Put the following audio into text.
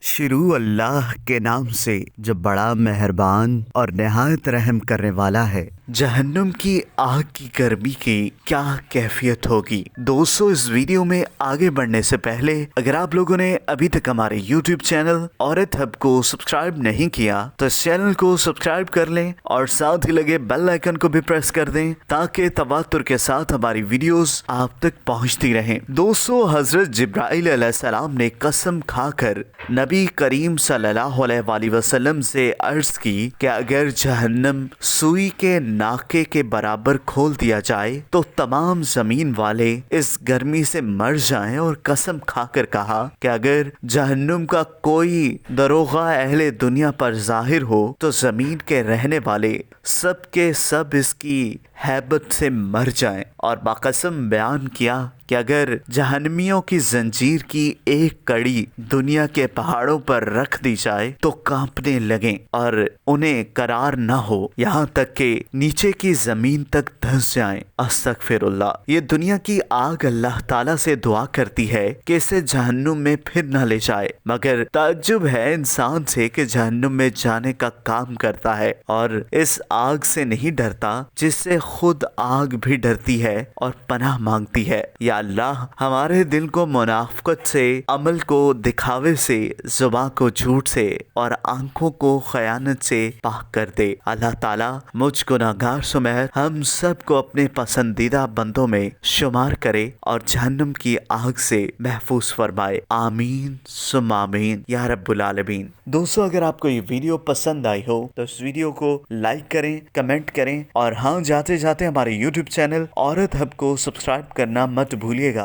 شروع اللہ کے نام سے جو بڑا مہربان اور نہایت رحم کرنے والا ہے۔ جہنم کی آگ کی گرمی کی کیا کیفیت ہوگی۔ دوستو، اس ویڈیو میں آگے بڑھنے سے پہلے اگر آپ لوگوں نے ابھی تک ہمارے یوٹیوب چینل عورت ہب کو سبسکرائب نہیں کیا تو اس چینل کو سبسکرائب کر لیں اور ساتھ ہی لگے بیل آئیکن کو بھی پریس کر دیں تاکہ تواتر کے ساتھ ہماری ویڈیوز آپ تک پہنچتی رہیں۔ دوستو، حضرت جبرائیل علیہ السلام نے قسم کھا کر نبی کریم صلی اللہ علیہ وآلہ وسلم سے عرض کی کہ اگر جہنم سوئی کے ناکے کے برابر کھول دیا جائے تو تمام زمین والے اس گرمی سے مر جائیں، اور قسم کھا کر کہا کہ اگر جہنم کا کوئی دروغہ اہل دنیا پر ظاہر ہو تو زمین کے رہنے والے سب کے سب اس کی ہیبت سے مر جائیں، اور باقسم بیان کیا کہ اگر جہنمیوں کی زنجیر کی ایک کڑی دنیا کے پہاڑوں پر رکھ دی جائے تو کانپنے لگیں اور انہیں قرار نہ ہو، یہاں تک کہ نیچے کی زمین تک دھنس جائیں۔ استغفر اللہ۔ یہ دنیا کی آگ اللہ تعالیٰ سے دعا کرتی ہے کہ اسے جہنم میں پھر نہ لے جائے، مگر تعجب ہے انسان سے کہ جہنم میں جانے کا کام کرتا ہے اور اس آگ سے نہیں ڈرتا جس سے خود آگ بھی ڈرتی ہے اور پناہ مانگتی ہے۔ یا اللہ، ہمارے دل کو منافقت سے، عمل کو دکھاوے سے، زبان کو جھوٹ سے اور آنکھوں کو خیانت سے پاک کر دے۔ اللہ تعالیٰ مجھ گناہگار سمیت ہم سب کو اپنے پسندیدہ بندوں میں شمار کرے اور جہنم کی آگ سے محفوظ فرمائے۔ آمین ثم آمین یا رب العالمین۔ دوستو، اگر آپ کو یہ ویڈیو پسند آئی ہو تو اس ویڈیو کو لائک کریں، کمنٹ کریں، اور ہاں، جاتے جاتے ہمارے یوٹیوب چینل عورت ہب کو سبسکرائب کرنا مت بھولیے گا۔